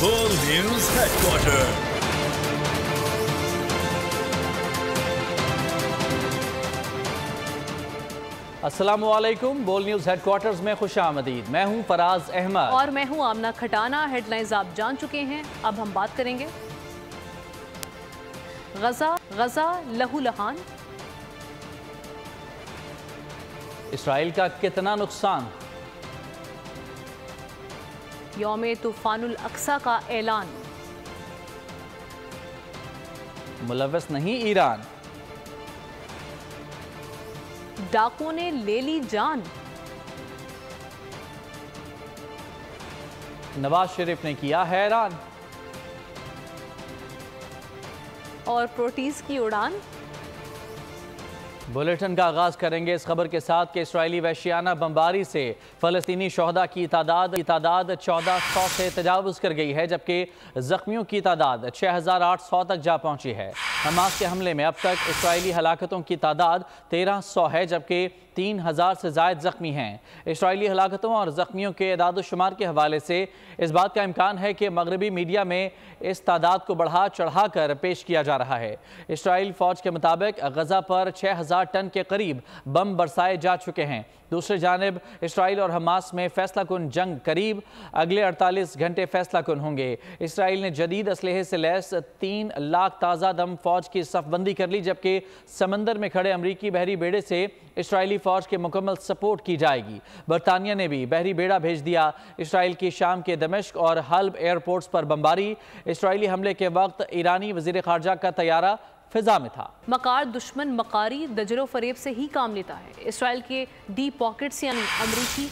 World News Headquarters. अस्सलामुअलैकुम। बोल news headquarters में खुशामदीद। मैं हूं फराज अहमद और मैं हूं आमना खटाना। हेडलाइंस आप जान चुके हैं, अब हम बात करेंगे गजा लहूलुहान, इसराइल का कितना नुकसान, यौम तूफानुल अक्सा का ऐलान, मुलव्वस नहीं ईरान, डाकुओं ने ले ली जान, नवाज शरीफ ने किया हैरान, और प्रोटीज की उड़ान। बुलेटिन का आगाज करेंगे इस खबर के साथ कि इसराइली वहशियाना बमबारी से फ़लस्तीनी शोहदा की तादाद 1400 से तजावुज़ कर गई है, जबकि ज़ख्मियों की तादाद 6800 तक जा पहुंची है। हमास के हमले में अब तक इसराइली हलाकतों की तादाद 1300 है, जबकि 3000 से ज़ायद ज़ख्मी हैं। इसराइली हलाकतों और ज़ख्मियों के एदाद-ओ-शुमार के हवाले से इस बात का इम्कान है कि मगरबी मीडिया में इस तादाद को बढ़ा चढ़ा कर पेश किया जा रहा है। इसराइल फ़ौज के मुताबिक गज़ा पर 6000 टन के करीब बम बरसाए जा चुके हैं। दूसरी जानिब इसराइल और हमास में फैसला कुन जंग करीब अगले 48 घंटे फैसला कुन होंगे। इसराइल ने जदीद असलहे से लैस 3 लाख ताज़ा दम फ़ौज की सफ़बंदी कर ली, जबकि समंदर में खड़े अमरीकी बहरी बेड़े से इसराइली फ़ौज के मुकम्मल सपोर्ट की जाएगी। बरतानिया ने भी बहरी बेड़ा भेज दिया। इसराइल की शाम के दमिश्क और हल्ब एयरपोर्ट्स पर बमबारी। इसराइली हमले के वक्त ईरानी वज़ीर ख़ारजा का तैयारा फिजा में था। मकार दुश्मन मकारी दजरो फरेब से ही काम लेता है। इसराइल के डी पॉकेट्स यानी अमरीकी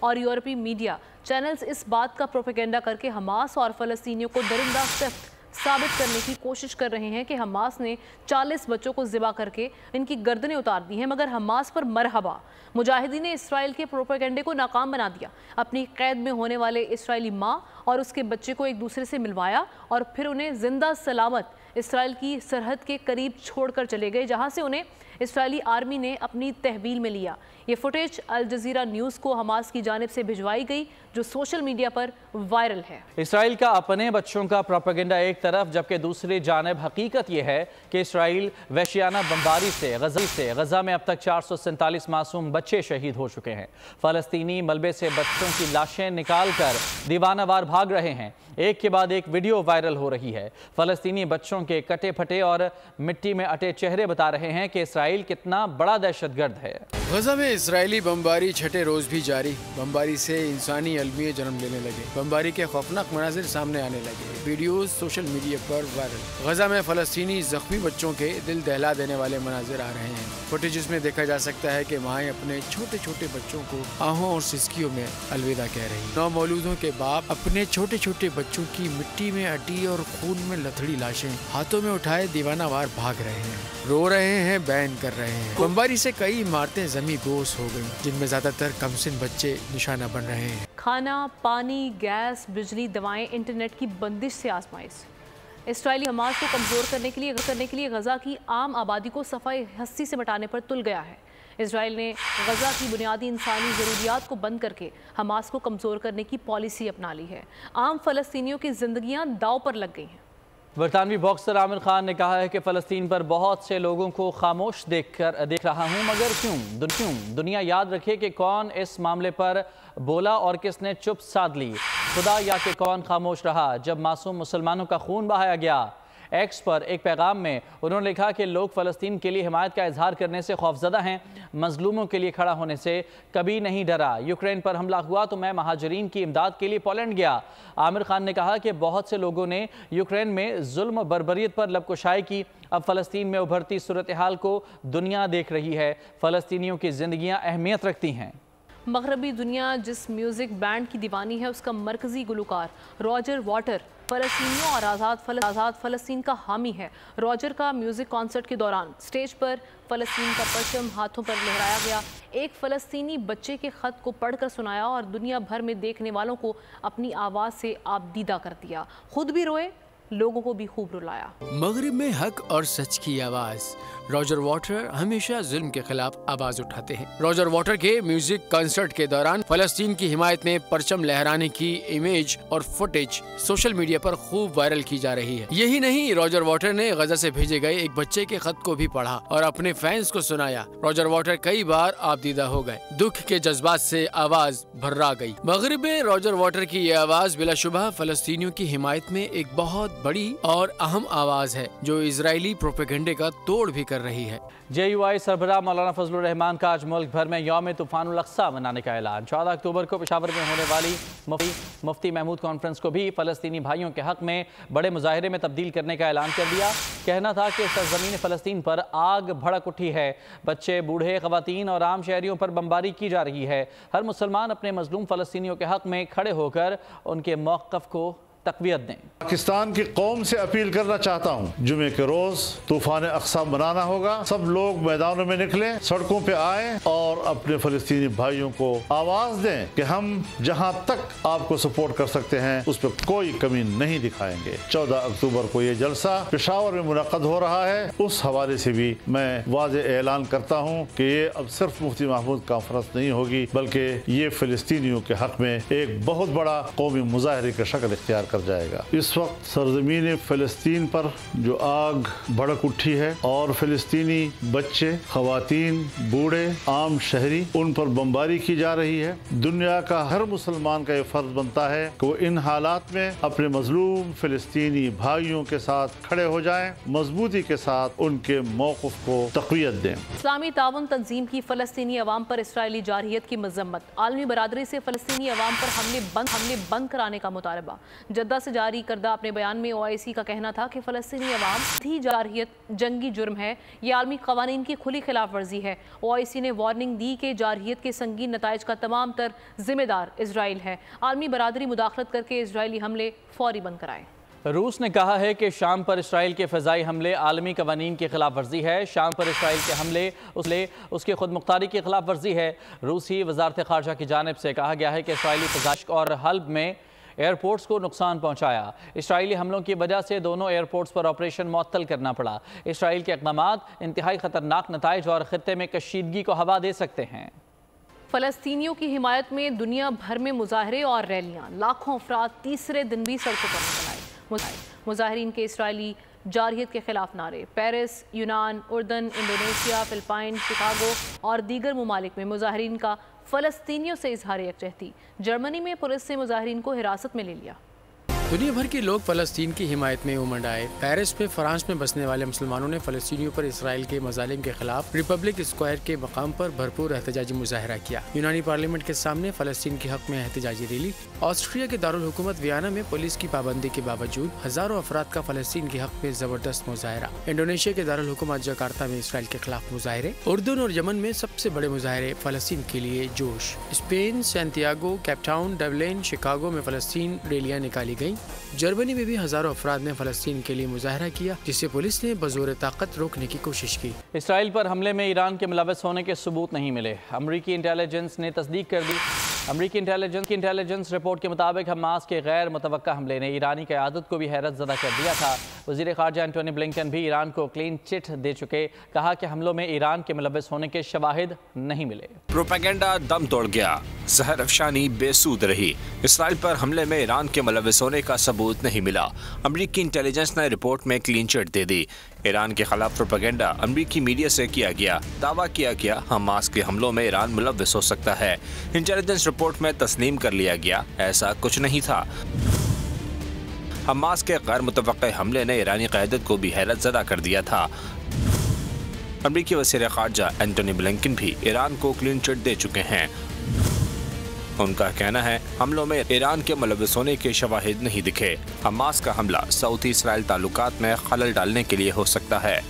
और यूरोपीय मीडिया चैनल्स इस बात का प्रोपेगेंडा करके हमास और फ़लस्तीनियों को दरिंदा सिफ्त साबित करने की कोशिश कर रहे हैं कि हमास ने 40 बच्चों को ज़िबा करके इनकी गर्दनें उतार दी हैं, मगर हमास पर मरहबा। मुजाहिदीन ने इसराइल के प्रोपेगेंडे को नाकाम बना दिया। अपनी कैद में होने वाले इसराइली माँ और उसके बच्चे को एक दूसरे से मिलवाया और फिर उन्हें जिंदा सलामत इसराइल की सरहद के करीब छोड़कर चले गए, जहां से उन्हें इसराइली आर्मी ने अपनी तहवील में लिया। ये फुटेज अल जज़ीरा न्यूज़ को हमास की जानिब से भिजवाई गई, जो सोशल मीडिया पर वायरल है। इसराइल का अपने बच्चों का प्रोपेगेंडा एक तरफ, जबकि दूसरी जानिब हकीकत यह है कि इसराइल वहशियाना बमबारी से गजा में अब तक 447 मासूम बच्चे शहीद हो चुके हैं। फ़लस्तीनी मलबे से बच्चों की लाशें निकाल कर दीवानावार भाग रहे हैं। एक के बाद एक वीडियो वायरल हो रही है। फ़लस्तीनी बच्चों के कटे फटे और मिट्टी में अटे चेहरे बता रहे हैं कि इसराइल कितना बड़ा दहशतगर्द है। गजा में इसराइली बमबारी छठे रोज भी जारी। बमबारी से इंसानी अलमिये जन्म लेने लगे। बमबारी के खौफनाक मनाजिर सामने आने लगे। वीडियोस सोशल मीडिया पर वायरल। गजा में फ़लस्तीनी जख्मी बच्चों के दिल दहला देने वाले मनाजिर आ रहे हैं। फुटेज में देखा जा सकता है कि माएँ अपने छोटे छोटे बच्चों को आहों और सिसकियों में अलविदा कह रही। नौमौलूदों के बाप अपने छोटे छोटे बच्चों की मिट्टी में अटी और खून में लथड़ी लाशें हाथों में उठाए दीवानावार भाग रहे हैं, रो रहे हैं, बैन कर रहे हैं। बमबारी से कई इमारतें जमी गोश हो गई, जिनमें ज्यादातर कमसिन बच्चे निशाना बन रहे हैं। खाना, पानी, गैस, बिजली, दवाएं, इंटरनेट की बंदिश से आजमाइश। इसराइली हमास को कमज़ोर करने के लिए गजा की आम आबादी को सफाई हस्ती से मिटाने पर तुल गया है। इसराइल ने गजा की बुनियादी इंसानी ज़रूरियात को बंद करके हमास को कमज़ोर करने की पॉलिसी अपना ली है। आम फ़लस्तीनियों की ज़िंदगियाँ दाव पर लग गई हैं। बरतानवी बॉक्सर आमिर खान ने कहा है कि फ़लस्तीन पर बहुत से लोगों को खामोश देख रहा हूँ, मगर क्यों? दुनिया याद रखे कि कौन इस मामले पर बोला और किसने चुप साध ली। खुदा या कि कौन खामोश रहा जब मासूम मुसलमानों का खून बहाया गया। एक्स पर एक पैगाम में उन्होंने लिखा कि लोग फ़लस्तीन के लिए हिमायत का इजहार करने से खौफज़दा हैं, मजलूमों के लिए खड़ा होने से कभी नहीं डरा। यूक्रेन पर हमला हुआ तो मैं महाजरीन की इमदाद के लिए पोलैंड गया। आमिर खान ने कहा कि बहुत से लोगों ने यूक्रेन में जुल्म बर्बरियत पर लबकुशाई की। अब फ़लस्तीन में उभरती सूरत हाल को दुनिया देख रही है। फ़लस्तीनियों की ज़िंदगियाँ अहमियत रखती हैं। मगरबी दुनिया जिस म्यूज़िक बैंड की दीवानी है, उसका मरकज़ी गुलकार रॉजर वाटर फ़लस्तीनियों और आज़ाद फ़लस्तीन का हामी है। रॉजर का म्यूज़िक कॉन्सर्ट के दौरान स्टेज पर फ़लस्तीन का परचम हाथों पर लहराया गया। एक फ़लस्तीनी बच्चे के ख़त को पढ़कर सुनाया और दुनिया भर में देखने वालों को अपनी आवाज़ से आबदीदा कर दिया। खुद भी रोए लोगों को भी खूब रुलाया। मगरिब में हक और सच की आवाज। रॉजर वाटर हमेशा जुल्म के खिलाफ आवाज उठाते हैं। रॉजर वाटर के म्यूजिक कंसर्ट के दौरान फलस्तीन की हिमायत में परचम लहराने की इमेज और फुटेज सोशल मीडिया पर खूब वायरल की जा रही है। यही नहीं, रॉजर वाटर ने गजा से भेजे गए एक बच्चे के खत को भी पढ़ा और अपने फैंस को सुनाया। रॉजर वाटर कई बार आपदीदा हो गए, दुख के जज्बात से आवाज भर्रा गई। मगरिब में रॉजर वाटर की ये आवाज बिलाशुबह फलस्तीनियों की हिमायत में एक बहुत बड़ी और अहम आवाज है जो इजरायली प्रोपेगेंडे का तोड़ भी कर रही है। JUI सरबराह मौलाना फजलुर रहमान का आज मुल्क भर में यौम तूफानुल अक्सा मनाने का ऐलान। 14 अक्टूबर को पेशावर में होने वाली मुफ्ती महमूद कॉन्फ्रेंस को भी फलस्तीनी भाइयों के हक में बड़े मुजाहरे में तब्दील करने का ऐलान कर दिया। कहना था कि सरजमीन फलस्तीन पर आग भड़क उठी है, बच्चे, बूढ़े, खवातीन और आम शहरियों पर बमबारी की जा रही है। हर मुसलमान अपने मजलूम फलस्तीनियों के हक में खड़े होकर उनके मौक़िफ़ को तक़वियत दें। पाकिस्तान की कौम से अपील करना चाहता हूँ, जुमे के रोज तूफान अक्सा मनाना होगा। सब लोग मैदानों में निकलें, सड़कों पे आए और अपने फलस्तीनी भाइयों को आवाज दें कि हम जहाँ तक आपको सपोर्ट कर सकते हैं उस पर कोई कमी नहीं दिखाएंगे। 14 अक्टूबर को ये जलसा पेशावर में मुनक़द हो रहा है। उस हवाले से भी मैं वाज़ेह ऐलान करता हूँ कि ये अब सिर्फ मुफ्ती महमूद कॉन्फ्रेंस नहीं होगी, बल्कि ये फलस्तीनियों के हक में एक बहुत बड़ा कौमी मुजाहरे का शक्ल इख्तियार कर जाएगा। इस वक्त सरजमीन फ़लस्तीन पर जो आग भड़क उठी है और फ़लस्तीनी बच्चे, खवातीन, बूढ़े, आम शहरी, उन पर बमबारी की जा रही है। दुनिया का हर मुसलमान का ये फर्ज बनता है कि वो इन हालात में अपने मजलूम फ़लस्तीनी भाइयों के साथ खड़े हो जाएं, मजबूती के साथ उनके मौक़िफ़ को तक़वियत दें। इस्लामी ताउन तंजीम की फ़लस्तीनी अवाम पर इसराइली जारहियत की मज़म्मत। आलमी बरादरी से फ़लस्तीनी अवाम पर हमले बंद कराने का मुतालबा। जद्दा से जारी करदा अपने बयान में OIC का कहना था कि फ़लस्तीनी अवाम की जारहियत जंगी जुर्म है, ये आलमी क़वानीन की खुली खिलाफ वर्जी है। OIC ने वार्निंग दी कि जारहियत के संगीन नताइज का तमाम तर जिम्मेदार इसराइल है। आलमी बरादरी मुदाखलत करके इसराइली हमले फौरी बंद कराए। रूस ने कहा है कि शाम पर इसराइल के फ़िज़ाई हमले आलमी कवानीन की खिलाफ वर्जी है। शाम पर इसराइल के हमले उसकी खुद मुख्तारी की खिलाफ वर्जी है। रूसी वज़ारत ख़ारजा की जानिब से कहा गया है कि इसराइली फ़िज़ाइश और हल्ब में एयरपोर्ट्स को नुकसान पहुंचाया। इसराइली हमलों की वजह से दोनों एयरपोर्ट्स पर ऑपरेशन मुअत्तल करना पड़ा। इसराइल के इक़दामात इंतहाई ख़तरनाक नताइज और ख़ित्ते में कशीदगी को हवा दे सकते हैं। फ़लस्तीनियों की हिमायत में दुनिया भर में मुजाहरे और रैलियाँ। लाखों अफराद तीसरे दिन भी सड़कों पर निकल आए। मुजाहरीन के इसराइली जारहियत के खिलाफ नारे। पेरिस, यूनान, उर्दन, इंडोनेशिया, फिलिपाइन, शिकागो और दीगर ममालिक में मुजाहरीन का फ़लस्तीनियों से इजहार यकजहती। जर्मनी में पुलिस ने मुजाहरीन को हिरासत में ले लिया। दुनिया भर के लोग फ़लस्तीन की हिमायत में उमड़ आए। पेरिस में फ्रांस में बसने वाले मुसलमानों ने फ़लस्तीनियों पर इसराइल के मज़ालिम के खिलाफ रिपब्लिक स्क्वायर के मकाम पर भरपूर एहतजाजी मुजाहरा किया। यूनानी पार्लियामेंट के सामने फ़लस्तीन के हक में एहतजाजी रैली। ऑस्ट्रिया के दारुल हुकूमत वियना में पुलिस की पाबंदी के बावजूद हज़ारों अफराद का फ़लस्तीन के हक में ज़बरदस्त मुजाहरा। इंडोनेशिया के दारुल हुकूमत जकार्ता में इसराइल के खिलाफ मुजाहरे। उर्दन और यमन में सबसे बड़े मुजाहरे फ़लस्तीन के लिए जोश। Spain, Santiago, Cape Town, Dublin, Chicago में फ़लस्तीन रैलियाँ निकाली गयी। जर्मनी में भी हजारों अफराद ने फ़लस्तीन के लिए मुजाहरा किया, जिसे पुलिस ने बज़ोर ताकत रोकने की कोशिश की। इसराइल पर हमले में ईरान के मुलव्वस होने के सबूत नहीं मिले। अमरीकी इंटेलिजेंस ने तस्दीक कर दी। अमरीकी इंटेलिजेंस रिपोर्ट के मुताबिक हमास के गैर मुतवक्का हमले ने ईरानी क़यादत को भी हैरत ज़दा कर दिया था। वज़ीर ख़ारजा एंटोनी ब्लिंकन भी ईरान को क्लीन चिट दे चुके। कहा कि हमलों में ईरान के मुलव्वस होने के शवाहिद नहीं मिले। प्रोपेगेंडा दम तोड़ गया, जहर अफशानी बेसूद रही। इसराइल पर हमले में ईरान के मुलव्वस होने का सबूत नहीं मिला। अमरीकी इंटेलिजेंस ने रिपोर्ट में क्लीन चिट दे दी। ईरान के खिलाफ प्रोपेगेंडा अमरीकी मीडिया से किया गया। दावा किया गया हमास के हमलों में ईरान मुलव्वस हो सकता है। इंटेलिजेंस रिपोर्ट में तस्लीम कर लिया गया ऐसा कुछ नहीं था। हमास के गैर मुतवक्का हमले ने ईरानी क़यादत को भी हैरत ज़दा कर दिया था। अमरीकी वज़ीर ख़ारजा एंटोनी ब्लिंकन भी ईरान को क्लीन चिट दे चुके हैं। उनका कहना है हमलों में ईरान के मुलव्वस होने के शवाहिद नहीं दिखे। हमास का हमला सऊदी इसराइल ताल्लुकात में खलल डालने के लिए हो सकता है।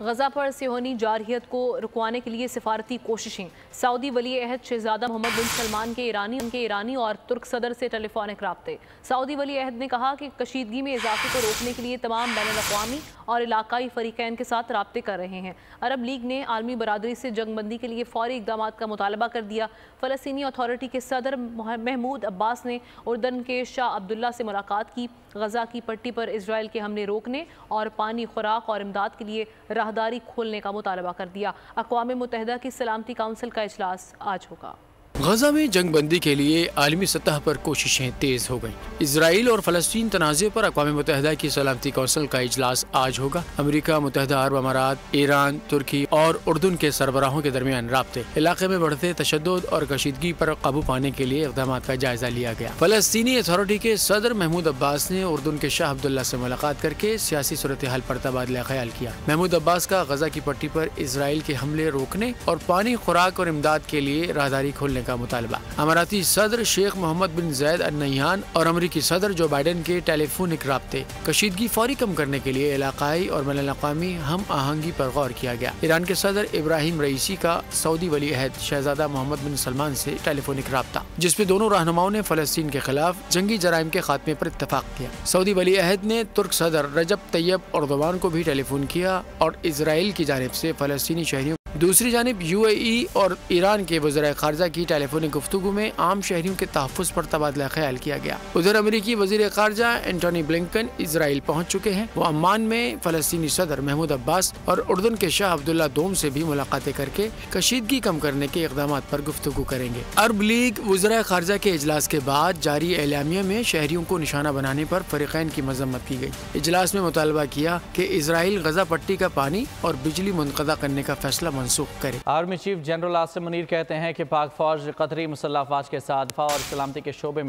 غزہ پر صہیونی جارحیت کو رکوانے کے لیے سفارتی کوششیں۔ سعودی ولی عہد شہزادہ محمد بن سلمان کے ایرانی اور ترک صدر سے ٹیلی فونک رابطے۔ سعودی ولی عہد نے کہا کہ کشیدگی میں اضافے کو روکنے کے لیے تمام بین الاقوامی اور علاقائی فریقین کے ساتھ رابطے کر رہے ہیں۔ عرب لیگ نے عالمی برادری سے جنگ بندی کے لیے فوری اقدامات کا مطالبہ کر دیا۔ فلسطینی اتھارٹی کے صدر محمود عباس نے اردن کے شاہ عبداللہ سے ملاقات کی۔ غزہ کی پٹی پر اسرائیل کے حملے روکنے اور پانی، خوراک اور امداد کے لیے راہداری کھولنے کا مطالبہ کر دیا۔ اقوام متحدہ کی سلامتی کونسل کا اجلاس آج ہوگا۔ غزہ میں جنگ بندی کے لیے عالمی سطح پر کوششیں تیز ہو گئیں۔ اسرائیل اور فلسطین تنازع پر اقوام متحدہ کی سلامتی کونسل کا اجلاس آج ہوگا۔ امریکہ، متحدہ عرب امارات، ایران، ترکی اور اردن کے سربراہوں کے درمیان رابطے۔ علاقے میں بڑھتے تشدد اور کشیدگی پر قابو پانے کے لیے اقدامات کا جائزہ لیا گیا۔ فلسطینی اتھارٹی کے صدر محمود عباس نے اردن کے شاہ عبداللہ سے ملاقات کر کے سیاسی صورتحال پر تبادلہ خیال کیا۔ محمود عباس کا غزہ کی پٹی پر اسرائیل کے حملے روکنے اور پانی، خوراک اور امداد کے لیے راہداری کھولنے کا مطالبہ۔ اماراتی صدر شیخ محمد بن زید ال نہیان اور امریکی صدر جو بائیڈن کے ٹیلی فونک رابطے۔ کشیدگی فوری کم کرنے کے لیے علاقائی اور بین الاقوامی ہم آہنگی پر غور کیا گیا۔ ایران کے صدر ابراہیم رئیسی کا سعودی ولی عہد شہزادہ محمد بن سلمان سے ٹیلی فونک رابطہ، جس میں دونوں رہنماؤں نے فلسطین کے خلاف جنگی جرائم کے خاتمے پر اتفاق کیا۔ سعودی ولی عہد نے ترک صدر رجب طیب اردوان کو بھی ٹیلی فون کیا اور اسرائیل کی جانب سے فلسطینی شہریوں دوسری جانب UAE اور ایران کے وزراء خارجہ کی ٹیلی فونک گفتگو میں عام شہریوں کے تحفظ پر تبادلہ خیال کیا گیا۔ ادھر امریکی وزیر خارجہ اینٹونی بلنکن اسرائیل پہنچ چکے ہیں۔ وہ عمان میں فلسطینی صدر محمود عباس اور اردن کے شاہ عبداللہ دوم سے بھی ملاقاتیں کر کے کشیدگی کم کرنے کے اقدامات پر گفتگو کریں گے۔ عرب لیگ وزراء خارجہ کے اجلاس کے بعد جاری اعلامیہ میں شہریوں کو نشانہ بنانے پر فریقین کی مذمت کی گئی۔ اجلاس میں مطالبہ کیا کہ اسرائیل غزہ پٹی کا پانی اور بجلی منقطع کرنے کا فیصلہ منسوخ کرے۔ Army chief general Asim Munir کہتے ہیں کہ پاک فوج قطری مسلح افواج کے ساتھ دفاع اور سلامتی کے شعبے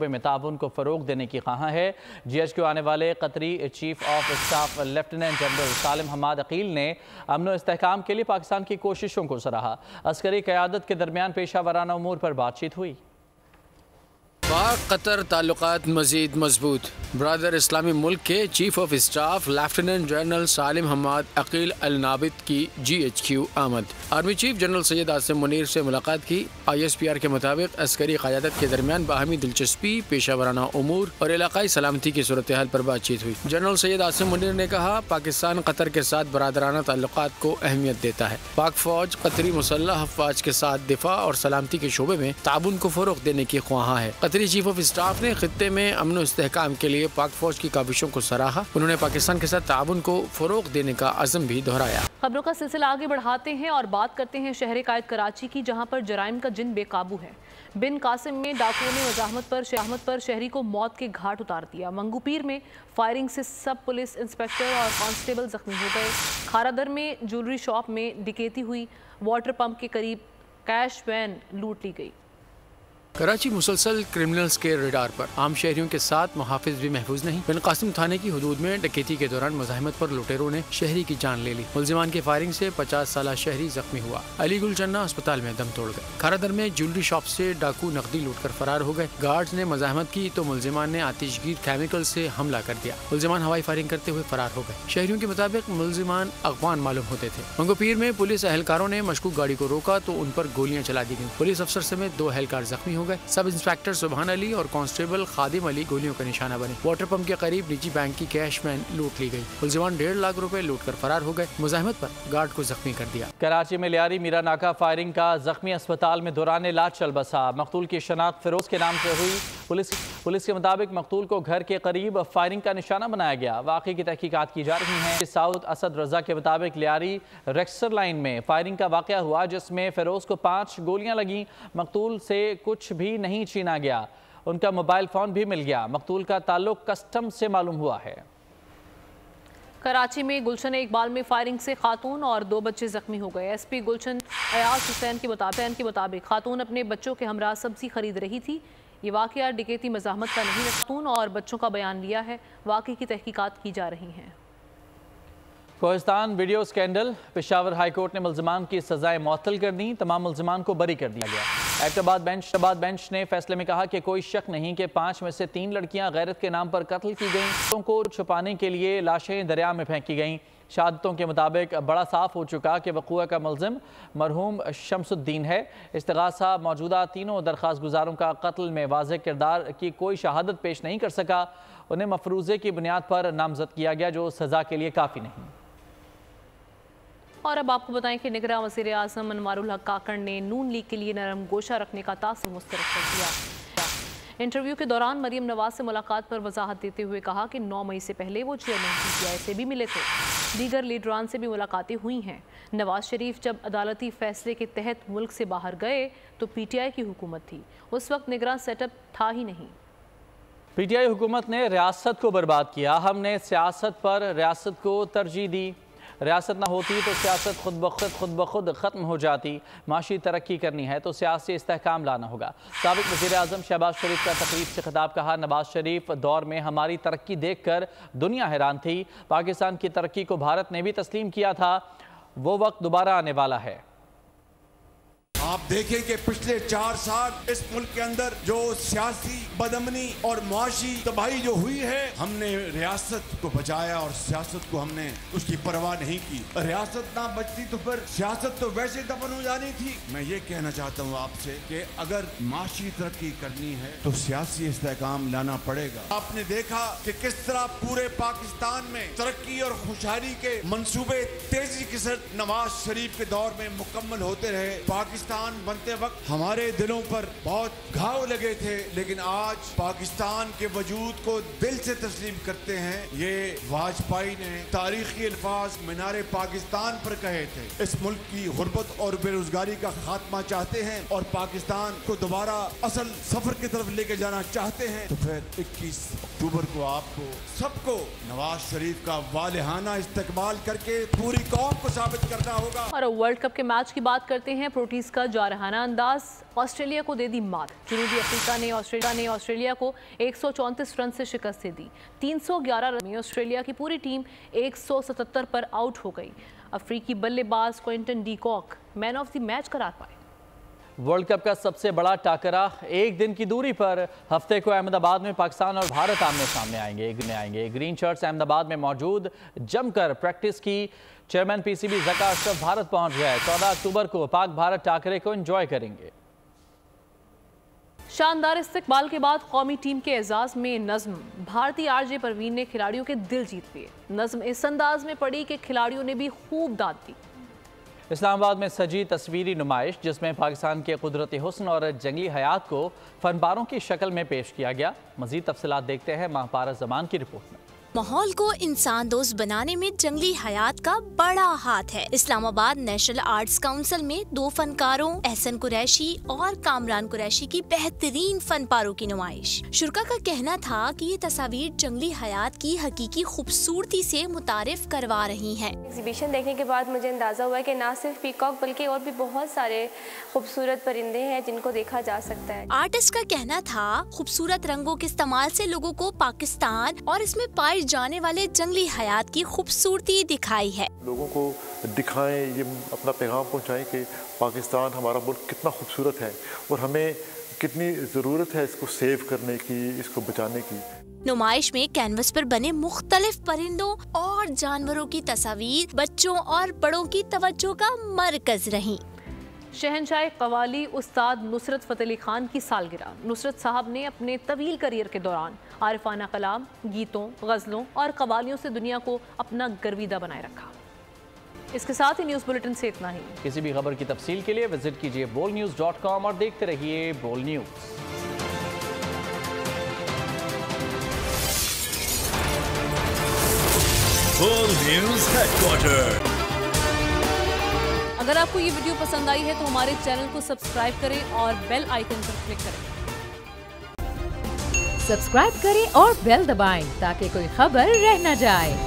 میں تعاون کو فروغ دینے کی خواہاں ہے۔ GHQ آنے والے قطری chief of staff lieutenant general Salem Hamad Aqeel نے امن و استحکام کے لیے پاکستان کی کوششوں کو سراہا۔ عسکری قیادت کے درمیان پیشہ ورانہ امور پر بات چیت ہوئی۔ پاک قطر تعلقات مزید مضبوط۔ برادر اسلامی ملک کے chief of staff lieutenant general Salem Hamad Aqeel Al Nabit کی GHQ آمد۔ Army chief general Syed Asim Munir سے ملاقات کی۔ ISPR کے مطابق عسکری قیادت کے درمیان باہمی دلچسپی، پیشہ ورانہ امور اور علاقائی سلامتی کی صورتحال پر بات چیت ہوئی۔ جنرل سید عاصم منیر نے کہا پاکستان قطر کے ساتھ برادرانہ تعلقات کو اہمیت دیتا ہے۔ پاک فوج قطری مسلح افواج کے ساتھ دفاع اور سلامتی کے شعبے میں تعاون کو فروغ دینے کی خواہاں ہے۔ قطری چیف آف اسٹاف نے خطے میں امن و استحکام کے لیے پاک فوج کی کاوشوں کو سراہا۔ انہوں نے پاکستان کے ساتھ تعاون کو فروغ دینے کا عزم بھی دہرایا۔ خبروں کا سلسلہ آگے بڑھاتے ہیں اور بات کرتے ہیں شہر قائد کراچی کی، جہاں پر جرائم کا جن بے قابو ہے۔ بن قاسم میں ڈاکوؤں نے مزاحمت پر شہری کو موت کے گھاٹ اتار دیا۔ منگو پیر میں فائرنگ سے سب پولیس انسپیکٹر اور کانسٹیبل زخمی ہو گئے۔ کھارا در میں جولری شاپ میں ڈکیتی ہوئی۔ واٹر پمپ کے قریب کیش وین لوٹ لی گئی۔ کراچی مسلسل کرمنلز کے ریڈار پر، عام شہریوں کے ساتھ محافظ بھی محفوظ نہیں۔ بن قاسم تھانے کی حدود میں ڈکیتی کے دوران مزاحمت پر لٹیروں نے شہری کی جان لے لی۔ ملزمان کی فائرنگ سے 50 سالہ شہری زخمی ہوا۔ علی گل چنا اسپتال میں دم توڑ گئے۔ کھارا در میں جولری شاپ سے ڈاکو نقدی لوٹ کر فرار ہو گئے۔ گارڈز نے مزاحمت کی تو ملزمان نے آتش گیر کیمیکل سے حملہ کر دیا۔ ملزمان ہوائی فائرنگ کرتے ہوئے فرار ہو گئے۔ شہریوں کے مطابق ملزمان افغان معلوم ہوتے تھے۔ منگو پیر میں پولیس اہلکاروں نے مشکوک گاڑی کو روکا تو ان پر گولیاں چلا دی گئیں۔ پولیس افسر سمیت 2 اہلکار زخمی ہو گئے۔ سب انسپیکٹر سبحان علی اور کانسٹیبل خادم علی گولیوں کا نشانہ بنے۔ واٹر پمپ کے قریب نجی بینک کی کیش وین لوٹ لی گئی۔ ملزمان 1.5 لاکھ روپے لوٹ کر فرار ہو گئے۔ مزاحمت پر گارڈ کو زخمی کر دیا۔ کراچی میں لیاری میرا ناکا فائرنگ کا زخمی اسپتال میں دوران علاج چل بسا۔ مقتول کی شناخت فیروز کے نام سے ہوئی۔ پولیس کے مطابق مقتول کو گھر کے قریب فائرنگ کا نشانہ بنایا گیا۔ واقعے کی تحقیقات کی جا رہی ہیں۔ سعود اسد رضا کے مطابق لیاری ریکسر لائن میں فائرنگ کا واقعہ ہوا، جس میں فیروز کو 5 گولیاں لگیں۔ مقتول سے کچھ بھی نہیں چھینا گیا۔ ان کا موبائل فون بھی مل گیا۔ مقتول کا تعلق کسٹم سے معلوم ہوا ہے۔ کراچی میں گلشن اقبال میں فائرنگ سے خاتون اور 2 بچے زخمی ہو گئے۔ SP گلشن ایاز حسین کے مطابق خاتون اپنے بچوں کے ہمراہ سبزی خرید رہی تھی۔ یہ واقعہ ڈکیتی مزاحمت کا نہیں ہے۔ خاتون اور بچوں کا بیان لیا ہے۔ واقعے کی تحقیقات کی جا رہی ہیں۔ Kohistan video scandal, Peshawar high court نے ملزمان کی سزائیں معطل کر دیں۔ تمام ملزمان کو بری کر دیا گیا۔ ایبٹ آباد بینچ نے فیصلے میں کہا کہ کوئی شک نہیں کہ 5 میں سے 3 لڑکیاں غیرت کے نام پر قتل کی گئیں۔ ان کو چھپانے کے لیے لاشیں دریا میں پھینکی گئیں۔ शहादतों के मुताबिक बड़ा साफ हो चुका कि वक़ूआ का मुलज़िम मरहूम शमसुद्दीन है। इस्तिग़ासा मौजूदा तीनों दरख्वास्त गुजारों का कत्ल में वाज़ेह किरदार की कोई शहादत पेश नहीं कर सका। उन्हें मफरूज़े की बुनियाद पर नामज़द किया गया, जो सज़ा के लिए काफ़ी नहीं। और अब आपको बताएं कि निगरान वज़ीर आज़म अनवारुल हक काकड़ ने नून लीग के लिए नरम गोशा रखने का तासुर मुस्तरद कर दिया। इंटरव्यू के दौरान मरीम नवाज से मुलाकात पर वजाहत देते हुए कहा कि 9 मई से पहले वो चेयरमैन PTI से भी मिले थे। दीगर लीडरान से भी मुलाकातें हुई हैं। नवाज शरीफ जब अदालती फैसले के तहत मुल्क से बाहर गए तो PTI की हुकूमत थी, उस वक्त निगरान सेटअप था ही नहीं। PTI हुकूमत ने रियासत को बर्बाद किया। हमने सियासत पर रियासत को तरजीह दी। रियासत ना होती तो सियासत खुद ब खुद ख़त्म हो जाती। माशी तरक्की करनी है तो सियासी इस्तेहकाम लाना होगा। साबिक वज़ीर आज़म शहबाज शरीफ का तकरीब से खिताब। कहा, नवाज शरीफ दौर में हमारी तरक्की देख कर दुनिया हैरान थी। पाकिस्तान की तरक्की को भारत ने भी तस्लीम किया था। वो वक्त दोबारा आने वाला है। आप देखें कि पिछले 4 साल इस मुल्क के अंदर जो सियासी बदअमनी और मुआशी तबाही जो हुई है, हमने रियासत को बचाया और सियासत को हमने उसकी परवाह नहीं की। रियासत ना बचती तो फिर सियासत तो वैसे दफन हो जानी थी। मैं ये कहना चाहता हूँ आपसे कि अगर माशी तरक्की करनी है तो सियासी इस्तेहकाम लाना पड़ेगा। आपने देखा कि किस तरह पूरे पाकिस्तान में तरक्की और खुशहाली के मंसूबे तेजी के साथ नवाज शरीफ के दौर में मुकम्मल होते रहे। पाकिस्तान बनते वक्त हमारे दिलों पर बहुत घाव लगे थे, लेकिन आज पाकिस्तान के वजूद को दिल से तस्लीम करते हैं। ये वाजपेयी ने तारीखी अल्फाज मीनारे पाकिस्तान पर कहे थे। इस मुल्क की गुर्बत और बेरोजगारी का खात्मा चाहते हैं और पाकिस्तान को दोबारा असल सफर की तरफ लेके जाना चाहते हैं। तो फिर 21 अक्टूबर को आपको सबको नवाज शरीफ का वालिहाना इस्तकबाल करके पूरी कौम को साबित करना होगा। और वर्ल्ड कप के मैच की बात करते हैं। प्रोटीज का जारहाना अंदाज, ऑस्ट्रेलिया को दे दी मात। जनूबी अफ्रीका ने ऑस्ट्रेलिया को 134 रन से शिकस्त दे दी। 311 रन में ऑस्ट्रेलिया की पूरी टीम 177 पर आउट हो गई। अफ्रीकी बल्लेबाज Quinton de Kock man of the match करार पाए। वर्ल्ड कप का सबसे बड़ा टाकरा एक दिन की दूरी पर। हफ्ते को अहमदाबाद में पाकिस्तान और भारत आमने सामने आएंगे। ग्रीन शर्ट्स अहमदाबाद में मौजूद जमकर प्रैक्टिस की। चेयरमैन PCB ज़का अशरफ भारत पहुंच गए। 14 अक्टूबर को पाक भारत टाकरे को एंजॉय करेंगे। शानदार इस्तकबाल के बाद कौमी टीम के एजाज में नज़्म। भारतीय RJ परवीन ने खिलाड़ियों के दिल जीत लिए। नज़्म इस अंदाज में पड़ी कि खिलाड़ियों ने भी खूब दाद दी। इस्लामाबाद में सजी तस्वीरी नुमाइश, जिसमें पाकिस्तान के कुदरती हुस्न और जंगली हयात को फनपारों की शक्ल में पेश किया गया। मजीद तफसीलात देखते हैं माहपारा जमान की रिपोर्ट में। माहौल को इंसान दोस्त बनाने में जंगली हयात का बड़ा हाथ है। इस्लामाबाद नेशनल आर्ट्स काउंसिल में 2 फनकारों एहसन कुरैशी और कामरान कुरैशी की बेहतरीन फनपारों की नुमाइश। शुरा का कहना था कि ये तस्वीर जंगली हयात की हकीकी खूबसूरती से मुतारिफ करवा रही हैं। एग्जीबिशन देखने के बाद मुझे अंदाजा हुआ कि न सिर्फ पीकॉक बल्कि और भी बहुत सारे खूबसूरत परिंदे हैं जिनको देखा जा सकता है। आर्टिस्ट का कहना था खूबसूरत रंगों के इस्तेमाल से लोगों को पाकिस्तान और इसमें पाए जाने वाले जंगली हयात की खूबसूरती दिखाई है। लोगों को दिखाएं, ये अपना पैगाम पहुंचाएं कि पाकिस्तान हमारा मुल्क कितना खूबसूरत है और हमें कितनी ज़रूरत है इसको सेव करने की, इसको बचाने की। नुमाइश में कैनवस पर बने मुख्तलिफ परिंदों और जानवरों की तस्वीर बच्चों और बड़ों की तवज्जो का मरकज रही। शहनशाह कवाली उस्ताद नुसरत फ़तेह अली खान की सालगिरह। नुसरत साहब ने अपने तवील करियर के दौरान आरिफाना कलाम, गीतों, गज़लों और कवालियों से दुनिया को अपना गर्विदा बनाए रखा। इसके साथ ही न्यूज़ बुलेटिन से इतना ही। किसी भी खबर की तफसील के लिए विजिट कीजिए bolnews.com और देखते रहिए बोल न्यूज़। बोल न्यूज़ हेडक्वार्टर। अगर आपको ये वीडियो पसंद आई है तो हमारे चैनल को सब्सक्राइब करें और बेल आइकन पर क्लिक करें। सब्सक्राइब करें और बेल दबाएं ताकि कोई खबर रह न जाए।